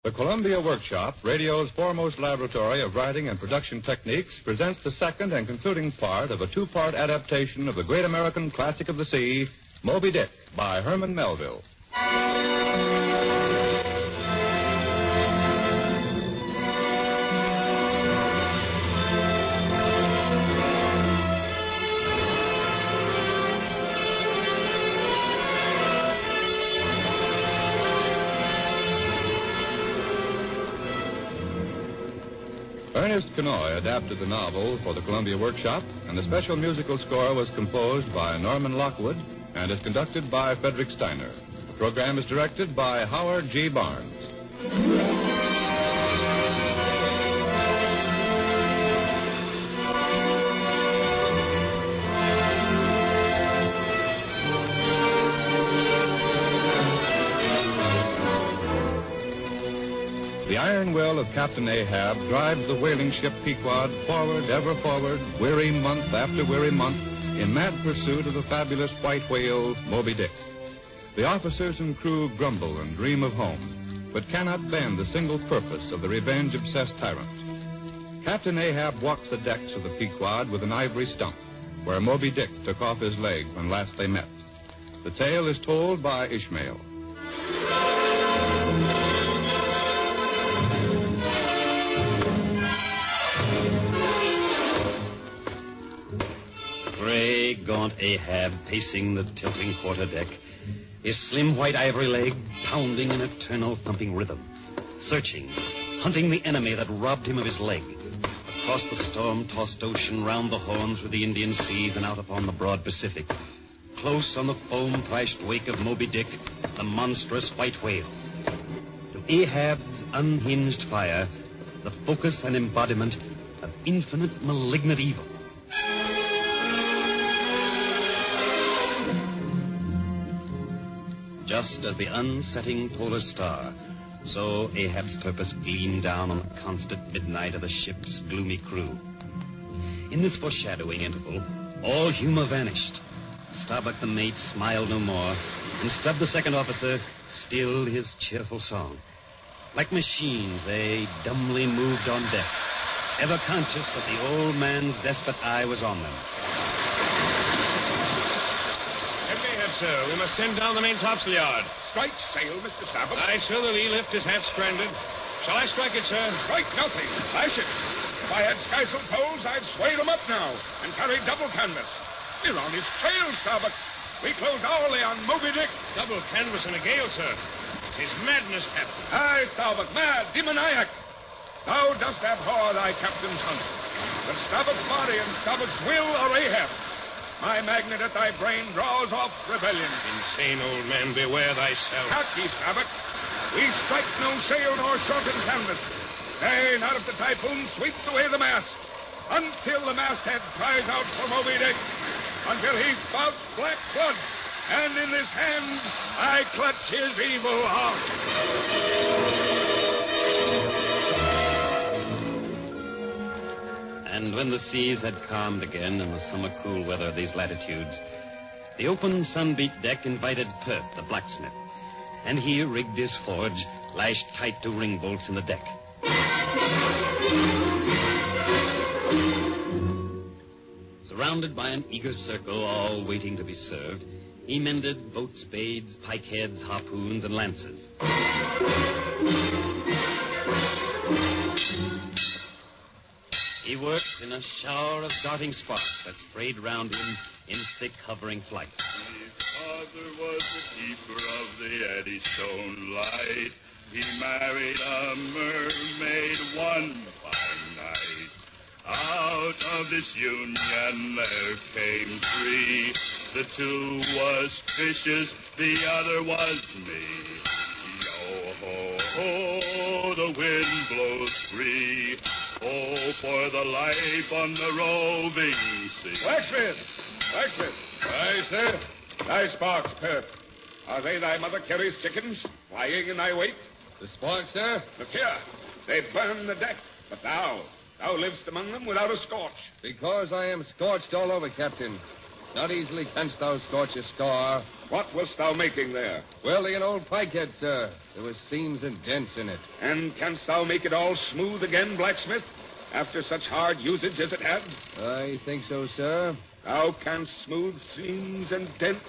The Columbia Workshop, radio's foremost laboratory of writing and production techniques, presents the second and concluding part of a two-part adaptation of the great American classic of the sea, Moby Dick, by Herman Melville. Ernest Kenoy adapted the novel for the Columbia Workshop, and the special musical score was composed by Norman Lockwood and is conducted by Frederick Steiner. The program is directed by Howard G. Barnes. The iron will of Captain Ahab drives the whaling ship Pequod forward, ever forward, weary month after weary month, in mad pursuit of the fabulous white whale, Moby Dick. The officers and crew grumble and dream of home, but cannot bend the single purpose of the revenge-obsessed tyrant. Captain Ahab walks the decks of the Pequod with an ivory stump, where Moby Dick took off his leg when last they met. The tale is told by Ishmael. Gray, gaunt Ahab pacing the tilting quarterdeck, his slim white ivory leg pounding an eternal thumping rhythm, searching, hunting the enemy that robbed him of his leg. Across the storm-tossed ocean, round the horn through the Indian seas and out upon the broad Pacific, close on the foam-thrashed wake of Moby Dick, the monstrous white whale. To Ahab's unhinged fire, the focus and embodiment of infinite malignant evil. Just as the unsetting polar star, so Ahab's purpose gleamed down on the constant midnight of the ship's gloomy crew. In this foreshadowing interval, all humor vanished. Starbuck the mate smiled no more, and Stubb the second officer stilled his cheerful song. Like machines, they dumbly moved on deck, ever conscious that the old man's desperate eye was on them. Sir, we must send down the main topsail yard. Strike sail, Mr. Starbuck. Aye, sir, the lee lift is half stranded. Shall I strike it, sir? Strike nothing. Lash it. If I had skysail poles, I'd sway them up now and carry double canvas. We're on his trail, Starbuck. We close hourly on Moby Dick. Double canvas in a gale, sir. It's madness, Captain. Aye, Starbuck, mad, demoniac. Thou dost abhor thy captain's hunt. But Starbuck's body and Starbuck's will are Ahab. My magnet at thy brain draws off rebellion. Insane old man, beware thyself. Hark ye, Starbuck. We strike no sail nor shorten canvas. Nay, not if the typhoon sweeps away the mast. Until the masthead cries out for Moby Dick. Until he spouts black blood. And in this hand I clutch his evil heart. And when the seas had calmed again in the summer cool weather of these latitudes, the open sun-beat deck invited Perth, the blacksmith, and he rigged his forge, lashed tight to ring bolts in the deck. Surrounded by an eager circle, all waiting to be served, he mended boat spades, pike heads, harpoons, and lances. He worked in a shower of darting sparks that sprayed round him in thick hovering flight. His father was the keeper of the Eddystone Light. He married a mermaid one fine night. Out of this union there came three. The two was Fishes, the other was me. Yo-ho-ho, the wind blows free. Oh, for the life on the roving sea. Blacksmith! Aye, sir. Thy sparks, Perth. Are they thy mother Carrie's chickens, flying in thy wake? The sparks, sir? Look here. They burn the deck, but thou livest among them without a scorch. Because I am scorched all over, Captain. Not easily canst thou scorch a scar. What wast thou making there? Welding an old pikehead, sir. There was seams and dents in it. And canst thou make it all smooth again, blacksmith, after such hard usage as it had? I think so, sir. Thou canst smooth seams and dents,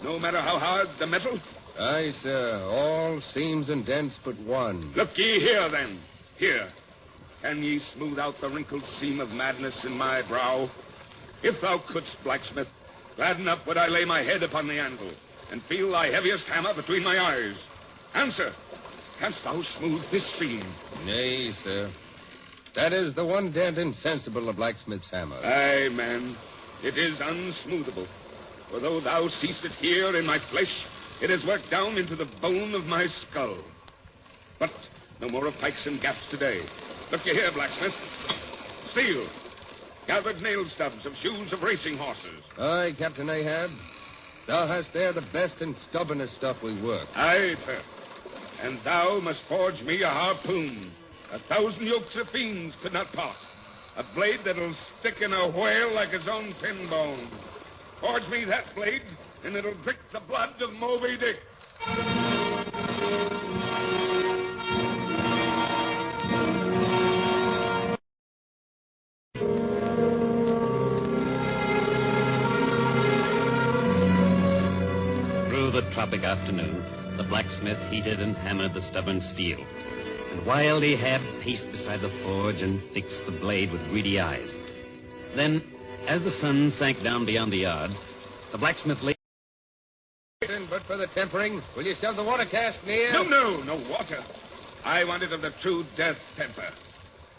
no matter how hard the metal? Aye, sir. All seams and dents but one. Look ye here, then. Here. Can ye smooth out the wrinkled seam of madness in my brow? If thou couldst, blacksmith, glad enough would I lay my head upon the anvil and feel thy heaviest hammer between my eyes. Answer. Canst thou smooth this seam? Nay, sir. That is the one dent insensible of blacksmith's hammer. Aye, man. It is unsmoothable. For though thou seest it here in my flesh, it is worked down into the bone of my skull. But no more of pikes and gaffs today. Look ye here, blacksmith. Steel. Gathered nail stubs of shoes of racing horses. Aye, Captain Ahab. Thou hast there the best and stubbornest stuff we work. Aye, sir. And thou must forge me a harpoon. 1,000 yokes of fiends could not part. A blade that'll stick in a whale like his own pin bone. Forge me that blade, and it'll drink the blood of Moby Dick. Through the tropic afternoon, the blacksmith heated and hammered the stubborn steel. And wild Ahab paced beside the forge and fixed the blade with greedy eyes. Then, as the sun sank down beyond the yard, the blacksmith lay... But for the tempering, will you shove the water cask near? No water. I want it of the true death temper.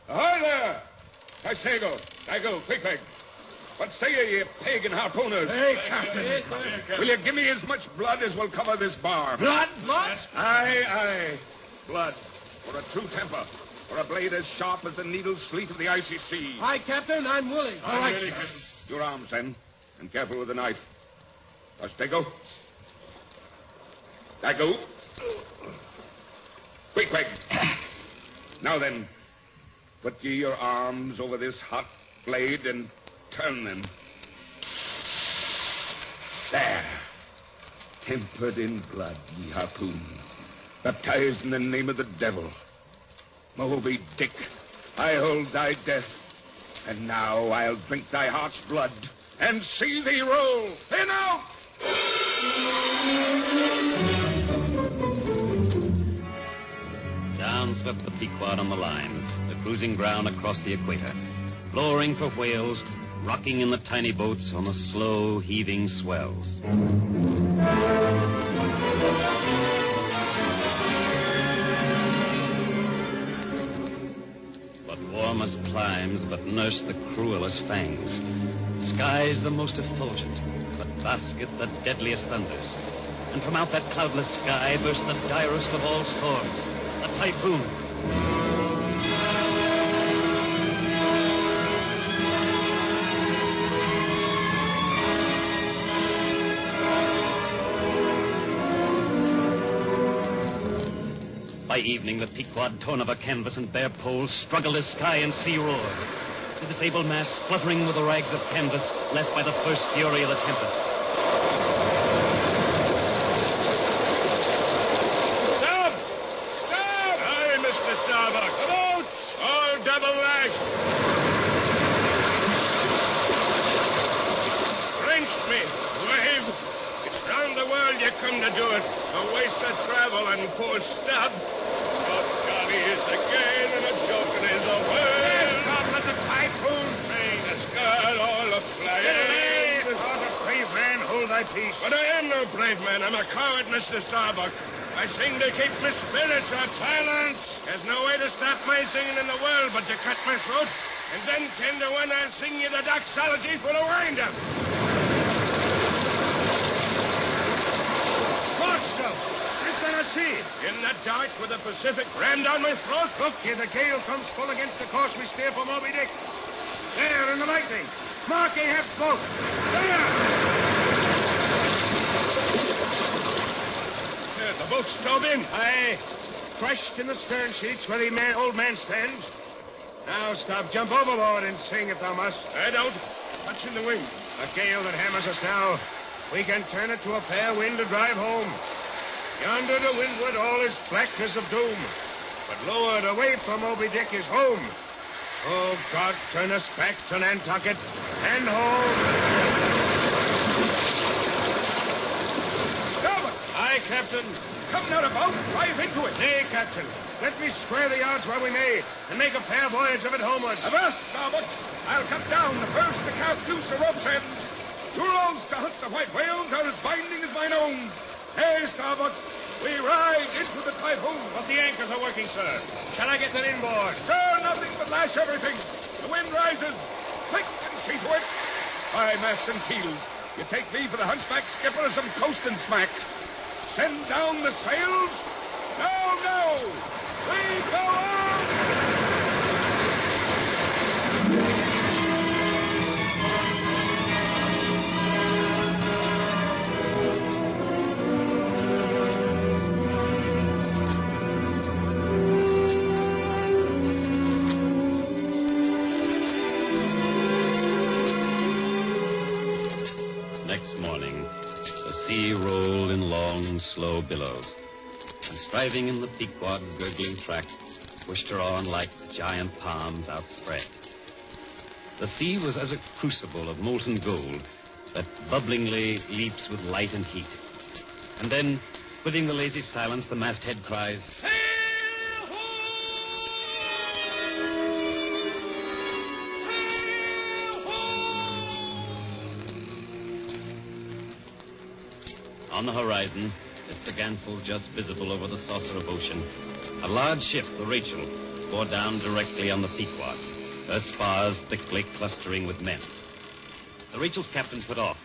Ahoy there! Dago, quick. What say ye, pagan harpooners? Hey, Captain. Will you give me as much blood as will cover this bar? Blood? Aye. Blood. For a true temper. For a blade as sharp as the needle sleet of the icy sea. Aye, Captain, I'm willing. All right, your arms, then. And careful with the knife. Dago. Quick. Now then, put ye your arms over this hot blade and turn them. There. Tempered in blood, ye harpoon. Baptized in the name of the devil. Moby Dick, I hold thy death. And now I'll drink thy heart's blood and see thee roll. In out! Down swept the Pequod on the line, the cruising ground across the equator, lowering for whales, rocking in the tiny boats on the slow, heaving swells. But warmest climes but nurse the cruelest fangs. Skies the most effulgent, but basket the deadliest thunders. And from out that cloudless sky burst the direst of all storms, the typhoon. By evening, the Pequod, torn of her canvas and bare poles, struggled as sky and sea roared. The disabled mass fluttering with the rags of canvas left by the first fury of the tempest. Stop! Aye, Mr. Starbuck. The boats! All double lashed. Wrenched me. Wave. It's round the world you come to do it. A waste of travel and poor stub. Jolly is the gain and a joking is the word. Stop at the typhoon train. The skirt all aflame. Get away! Oh, the brave man, hold thy peace. But I am no brave man. I'm a coward, Mr. Starbuck. I sing to keep my spirits up. Silence! There's no way to stop my singing in the world but to cut my throat. And then 10 to 1, I'll sing you the doxology full of wind-up. In the dark with the Pacific rammed down my throat. Look, here the gale comes full against the course we steer for Moby Dick. There, in the lightning. Mark Ahab's boat. There, the boat's stove in. Aye. Crushed in the stern sheets where the old man stands. Now stop, jump overboard and sing if thou must. I don't. What's in the wind? A gale that hammers us now. We can turn it to a fair wind to drive home. Yonder to windward all is blackness of doom. But lowered away from Moby Dick is home. Oh, God, turn us back to Nantucket and home. Starboard! Aye, Captain. Come not about. Drive into it. Nay, Captain. Let me square the yards where we may and make a fair voyage of it homeward. Avast, starboard. I'll cut down the first to cast loose the rope's end. Your oars to hunt the white whales are as binding as mine own. Hey, starboard. We ride into the typhoon. But the anchors are working, sir. Shall I get that inboard? Sir, nothing but lash everything. The wind rises. Quick and see to it. By masts and keels. You take me for the hunchback skipper of some coasting smack. Send down the sails. No. We go on. Next morning, the sea rolled in long, slow billows, and striving in the Pequod's gurgling track, pushed her on like giant palms outspread. The sea was as a crucible of molten gold that bubblingly leaps with light and heat. And then, splitting the lazy silence, the masthead cries, On the horizon, its the gansels just visible over the saucer of ocean, a large ship, the Rachel, bore down directly on the Pequod, her spars thickly clustering with men. The Rachel's captain put off,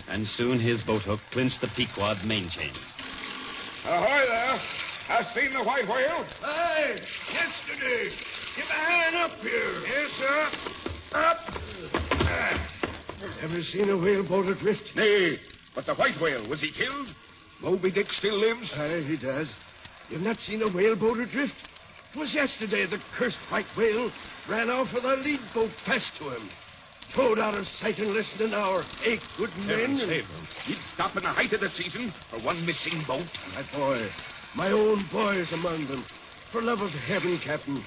and soon his boat hook clinched the Pequod's main chain. Ahoy there. Hast seen the white whale? Aye, yesterday. Give a hand up here. Yes, sir. Up. Ever seen a whaleboat adrift? Nay, but the white whale, was he killed? Moby Dick still lives? Aye, he does. You've not seen a whaleboat adrift? It was yesterday the cursed white whale ran off with our lead boat fast to him. Towed out of sight in less than an hour. 8 good men. He'd stop in the height of the season for one missing boat. My boy. My own boy is among them. For love of heaven, Captain.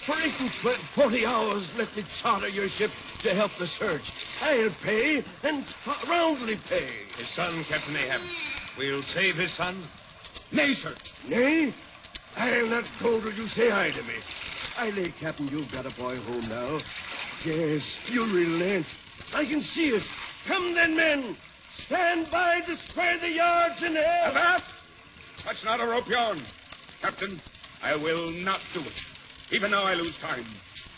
For 8 and 40 hours, let me charter your ship to help the search. I'll pay, and roundly pay. His son, Captain Ahab. We'll save his son? Nay, sir. Nay? I'll not go till you say aye to me. I lay, Captain, you've got a boy home now. Yes, you'll relent. I can see it. Come then, men. Stand by to square the yards in air. Avast! Touch not a rope yarn. Captain, I will not do it. Even now I lose time.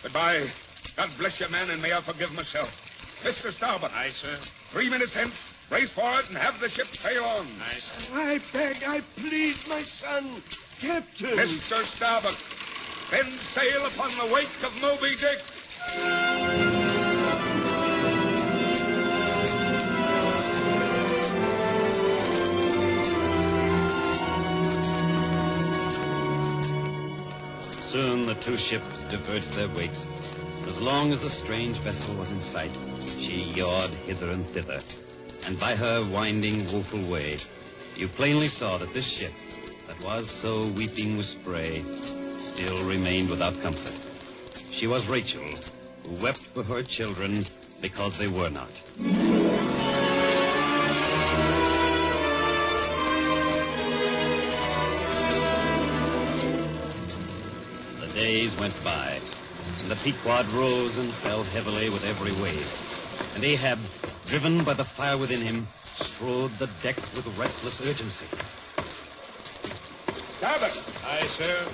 Goodbye. God bless you, man, and may I forgive myself. Mr. Starbuck. Aye, sir. 3 minutes hence, brace for it and have the ship sail on. Aye, sir. I beg, I plead, my son. Captain. Mr. Starbuck, send sail upon the wake of Moby Dick. Soon the two ships diverged their wakes. As long as the strange vessel was in sight, she yawed hither and thither. And by her winding, woeful way, you plainly saw that this ship, that was so weeping with spray, still remained without comfort. She was Rachel, who wept for her children because they were not. The days went by, and the Pequod rose and fell heavily with every wave. And Ahab, driven by the fire within him, strode the deck with restless urgency. Starbuck. Aye, sir.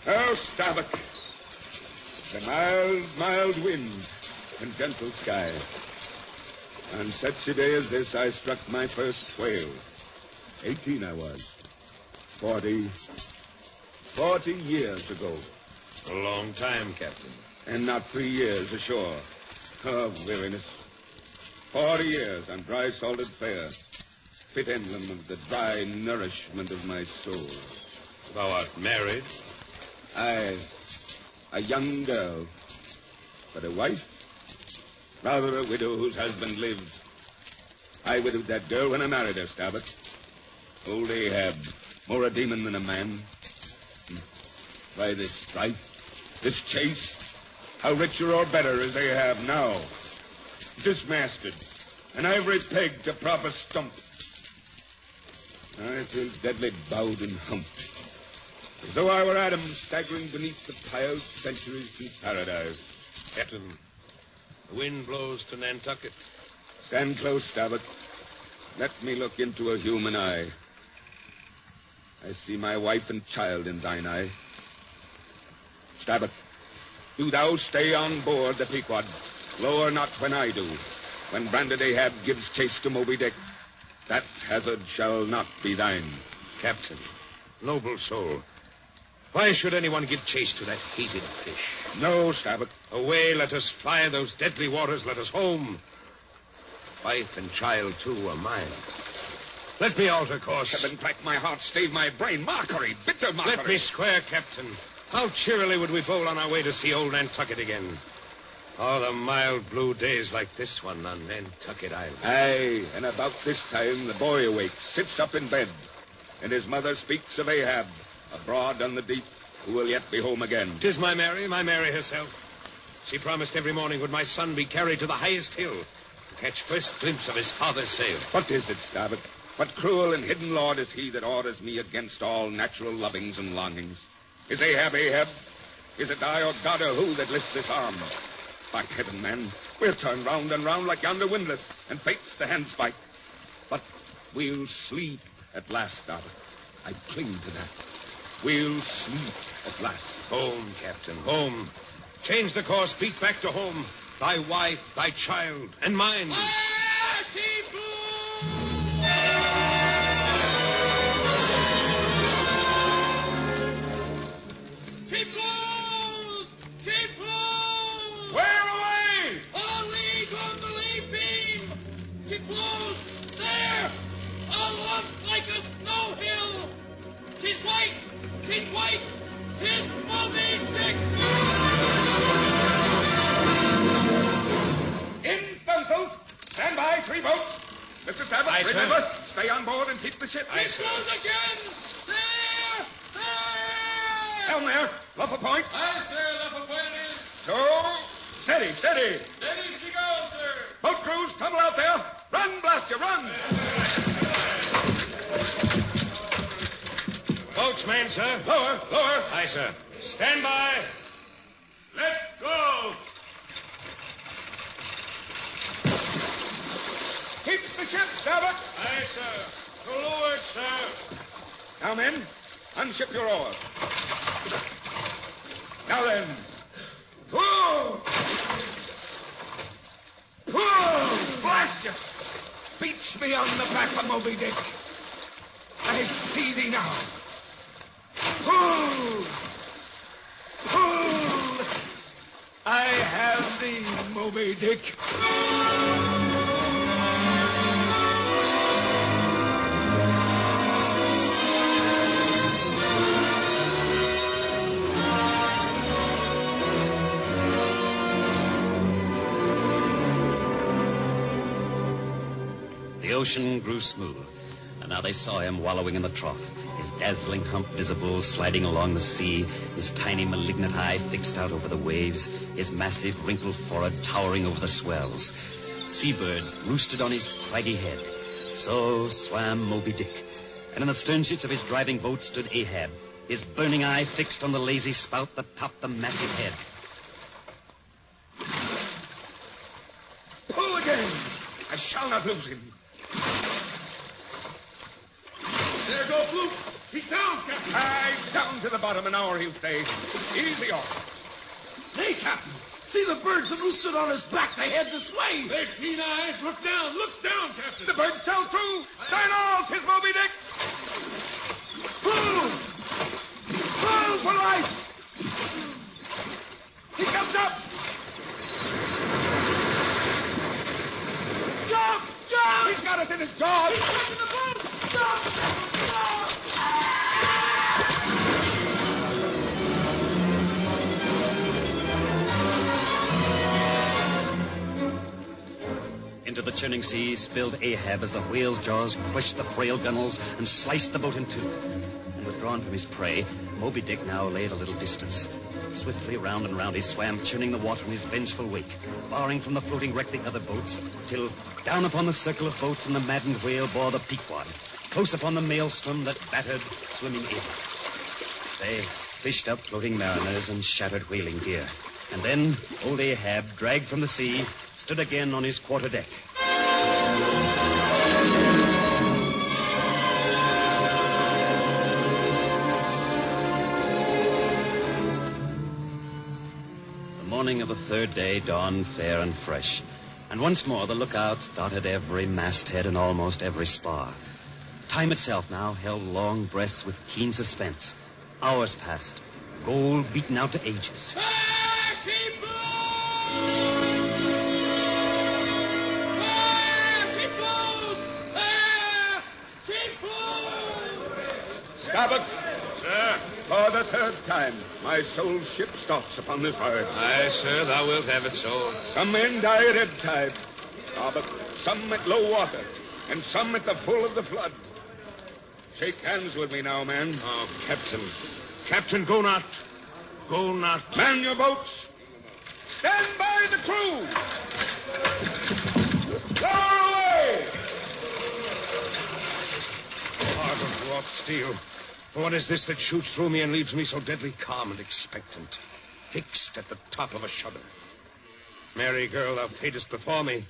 Oh, Starbuck. The mild, mild wind and gentle sky. On such a day as this, I struck my first whale. 18 I was. 40 years ago. A long time, Captain. And not 3 years ashore. Oh, weariness. 40 years on dry, salted fare. Fit emblem of the dry nourishment of my soul. Thou art married? I, a young girl, But a wife? Rather a widow whose husband lives. I widowed that girl when I married her, Starbuck. Old Ahab, more a demon than a man. Why this strife, this chase? How richer or better is Ahab now? Dismasted, an ivory peg to prop a stump. I feel deadly bowed and humped, as though I were Adam staggering beneath the piled centuries in paradise. Captain, the wind blows to Nantucket. Stand close, Starbuck. Let me look into a human eye. I see my wife and child in thine eye. Starbuck, do thou stay on board the Pequod. Lower not when I do. When branded Ahab gives chase to Moby Dick, that hazard shall not be thine. Captain, noble soul, why should anyone give chase to that hated fish? No, Starbuck. Away, let us fly those deadly waters, let us home. Wife and child, too, are mine. Let me alter course. Heaven crack my heart, stave my brain. Mockery, bitter mockery. Let me square, Captain. How cheerily would we bowl on our way to see old Nantucket again. Oh, the mild blue days like this one on Nantucket Island. Aye, and about this time the boy awakes, sits up in bed, and his mother speaks of Ahab, abroad on the deep, who will yet be home again. 'Tis my Mary herself. She promised every morning would my son be carried to the highest hill to catch first glimpse of his father's sail. What is it, Starbuck? What cruel and hidden lord is he that orders me against all natural lovings and longings? Is Ahab Ahab? Is it I or God or who that lifts this arm? By heaven, man, we'll turn round and round like yonder windlass, and fate's the handspike. But we'll sleep at last, Starbuck. I cling to that. We'll sleep at last. Home, Captain, home. Change the course, beat back to home. Thy wife, thy child, and mine. Stand by, 3 boats. Mr. Starbuck, Aye, remember, sir. stay on board and keep the ship. Aye, sir. Again! There! There! Down there, Luff a point. Aye, sir, left a point is. So, steady, steady. Steady she goes, sir. Boat crews, tumble out there. Run, blast you, run. Boatsman, sir. Lower, lower. Aye, sir. Stand by. Let's go! Keep the ship, Starbuck. Aye, sir. To leeward, sir. Now, men, unship your oars. Now then. Whoa! Whoa! Blast you! Beach me on the back of Moby Dick. I see thee now. Pull! Pull! I have thee, Moby Dick. The ocean grew smooth, and now they saw him wallowing in the trough, his dazzling hump visible sliding along the sea, his tiny malignant eye fixed out over the waves, his massive wrinkled forehead towering over the swells. Seabirds roosted on his craggy head. So swam Moby Dick, and in the stern sheets of his driving boat stood Ahab, his burning eye fixed on the lazy spout that topped the massive head. Pull again. I shall not lose him. There go flukes. He sounds, Captain. Aye, down to the bottom. An hour he'll stay. Easy off. Hey, Captain. See the birds that roosted on his back. They head this way. They're keen eyes. Look down, Captain. The birds tell true. Turn all, 'tis Moby Dick. Pull! Pull for life! He comes up! Jump! Jump! He's got us in his jaws! He's taking the boat! Jump! Jump! into the churning sea spilled Ahab as the whale's jaws crushed the frail gunwales and sliced the boat in two. And withdrawn from his prey, Moby Dick now lay at a little distance. Swiftly round and round he swam, churning the water in his vengeful wake, barring from the floating wreck the other boats, till down upon the circle of boats and the maddened whale bore the Pequod, close upon the maelstrom that battered swimming in. They fished up floating mariners and shattered whaling gear. And then old Ahab, dragged from the sea, stood again on his quarterdeck. The morning of the third day dawned fair and fresh, and once more the lookouts dotted every masthead and almost every spar. Time itself now held long breaths with keen suspense. Hours passed, gold beaten out to ages. Starbuck. Sir? For the third time, my soul's ship stops upon this voyage. Aye, sir, thou wilt have it so. Some men die at ebb tide, Starbuck. Some at low water, and some at the full of the flood. Shake hands with me now, man. Oh, Captain. Captain, go not. Go not. Man your boats. Stand by the crew. Lower away. Heart of wrought steel. What is this that shoots through me and leaves me so deadly calm and expectant, fixed at the top of a shudder? Merry girl, thou fadest before me.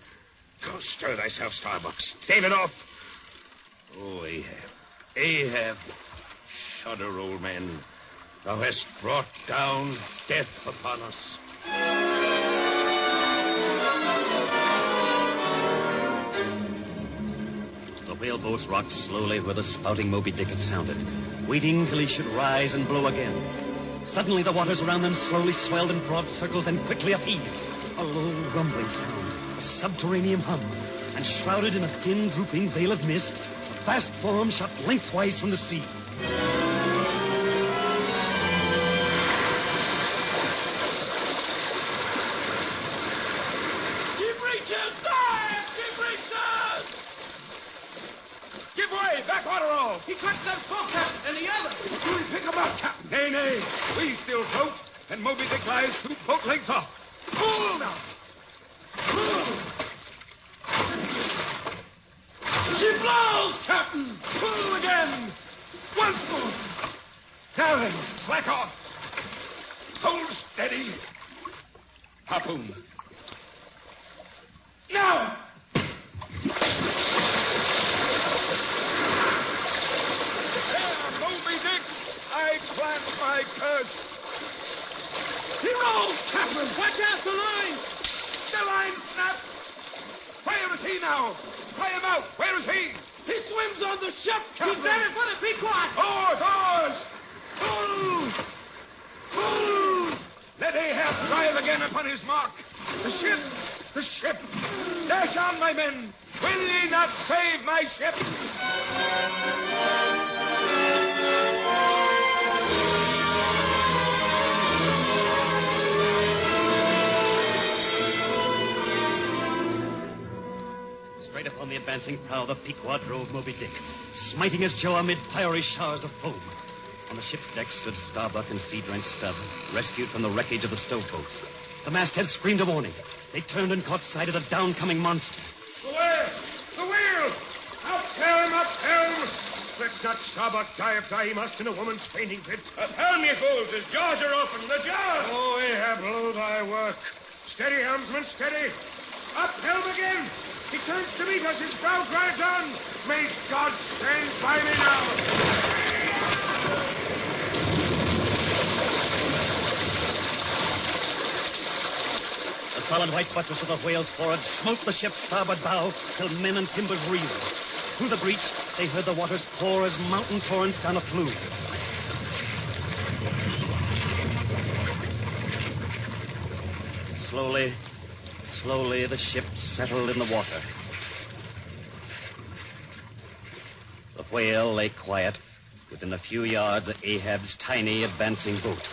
Go stir thyself, Starbuck. Stave it off. Oh, Ahab. Ahab. Shudder, old man. Thou hast brought down death upon us. The whaleboats rocked slowly where the spouting Moby Dick had sounded, waiting till he should rise and blow again. Suddenly the waters around them slowly swelled in broad circles and quickly upheaved. A low rumbling sound, a subterranean hum, and shrouded in a thin, drooping veil of mist, a vast form shot lengthwise from the sea. Give way! Backwater all! He cracked that forecast and the other. Do we pick 'em up, Captain? Nay, nay. We still float, and Moby Dick lies 2 boat lengths off. Pull now! Pull! She blows, Captain. Pull again! Once more! Now then, slack off. Hold steady. Harpoon. Now! I plant my curse. He rolls, Captain. Watch out the line. The line snapped. Where is he now? Try him out. Where is he? He swims on the ship, Captain. He's there for the Pequod. Oars, oars. Pull. Pull. Let Ahab drive again upon his mark. The ship. The ship. Dash on, my men. Will ye not save my ship? Straight upon the advancing prow, the Pequod drove Moby Dick, smiting his jaw amid fiery showers of foam. On the ship's deck stood Starbuck and sea-drenched Stubb, rescued from the wreckage of the stowboats. The masthead screamed a warning. They turned and caught sight of the downcoming monster. The whale! The whale! Uphelm him, uphelm! Let not Starbuck die if die he must in a woman's fainting fit. Uphelm, ye fools! His jaws are open! The jaws! Oh, Ahab, blow thy work. Steady, helmsman, steady. Uphelm again! He turns to meet us. His bow drives on. May God stand by me now. The solid white buttress of the whale's forward smote the ship's starboard bow till men and timbers reeled. Through the breach, they heard the waters pour as mountain torrents down a flume. Slowly, the ship settled in the water. The whale lay quiet within a few yards of Ahab's tiny advancing boat.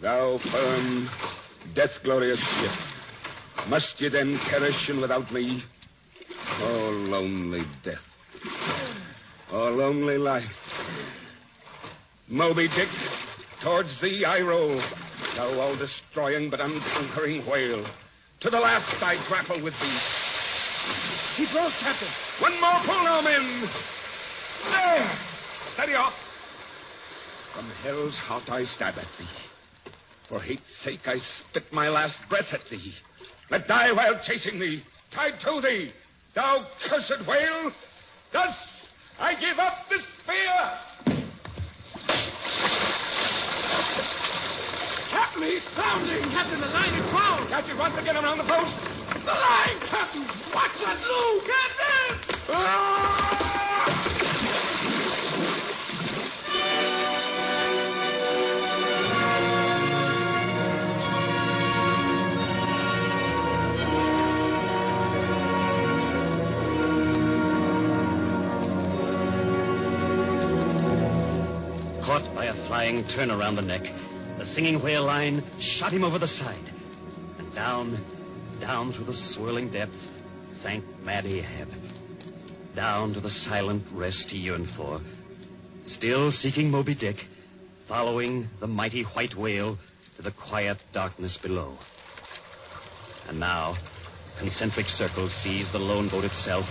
Thou firm, death-glorious ship, Must ye then perish and without me? Oh, lonely death. Oh, lonely life. Moby Dick, towards thee I roll, thou all-destroying but unconquering whale. To the last I grapple with thee. Keep close, Captain. One more pull now, men. There! Steady off. From hell's heart I stab at thee. For hate's sake I spit my last breath at thee. Let die while chasing thee, tied to thee, thou cursed whale. Thus I give up the spear. Captain, he's sounding. Captain, the line is found. Catch it once again around the post. The line, Captain. Watch that loop. Captain! Caught by a flying turn around the neck, the singing whale line shot him over the side. And down through the swirling depths, sank mad Ahab. Down to the silent rest he yearned for, still seeking Moby Dick, following the mighty white whale to the quiet darkness below. And now, concentric circles seized the lone boat itself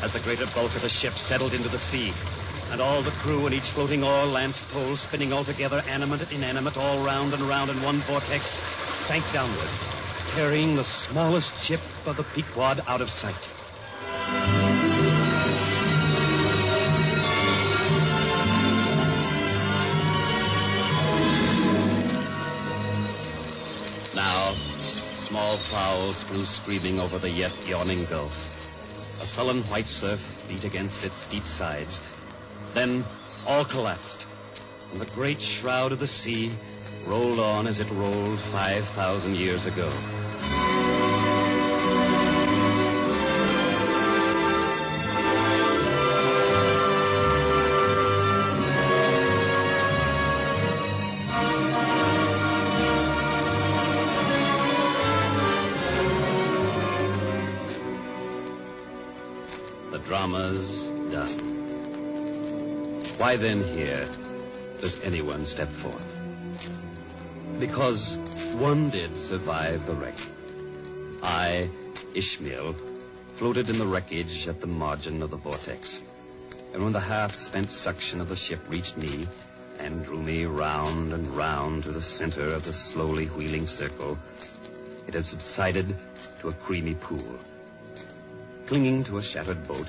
as the greater bulk of the ship settled into the sea, and all the crew and each floating oar lanced pole spinning all together, animate and inanimate, all round and round in one vortex, sank downward, carrying the smallest ship of the Pequod out of sight. Now, small prowls flew screaming over the yet yawning gulf. A sullen white surf beat against its steep sides. Then all collapsed, and the great shroud of the sea rolled on as it rolled 5,000 years ago. The drama's done. Why then here does anyone step forth? Because one did survive the wreck. I, Ishmael, floated in the wreckage at the margin of the vortex. And when the half-spent suction of the ship reached me and drew me round and round to the center of the slowly wheeling circle, it had subsided to a creamy pool. Clinging to a shattered boat,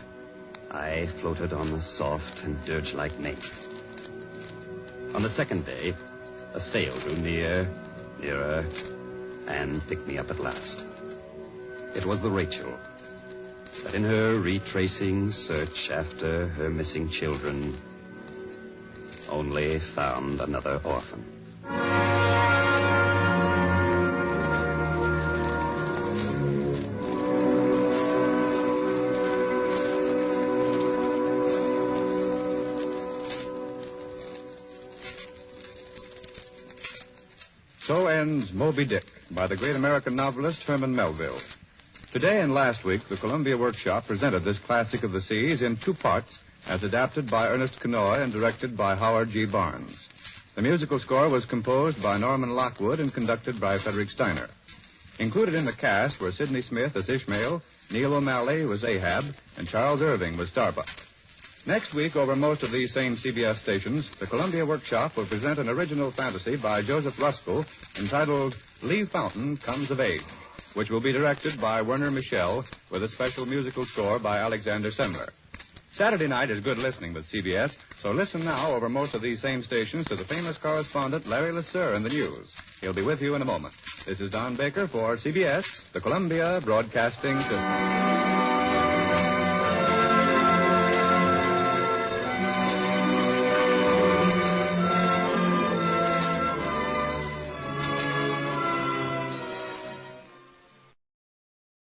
I floated on the soft and dirge-like main. On the second day, a sail drew nearer, and picked me up at last. It was the Rachel, that in her retracing search after her missing children, only found another orphan. So ends Moby Dick by the great American novelist Herman Melville. Today and last week, the Columbia Workshop presented this classic of the seas in two parts as adapted by Ernest Kenoy and directed by Howard G. Barnes. The musical score was composed by Norman Lockwood and conducted by Frederick Steiner. Included in the cast were Sidney Smith as Ishmael, Neil O'Malley was Ahab, and Charles Irving was Starbuck. Next week, over most of these same CBS stations, the Columbia Workshop will present an original fantasy by Joseph Ruskell entitled Lee Fountain Comes of Age, which will be directed by Werner Michel with a special musical score by Alexander Semler. Saturday night is good listening with CBS, so listen now over most of these same stations to the famous correspondent Larry LeSueur in the news. He'll be with you in a moment. This is Don Baker for CBS, the Columbia Broadcasting System.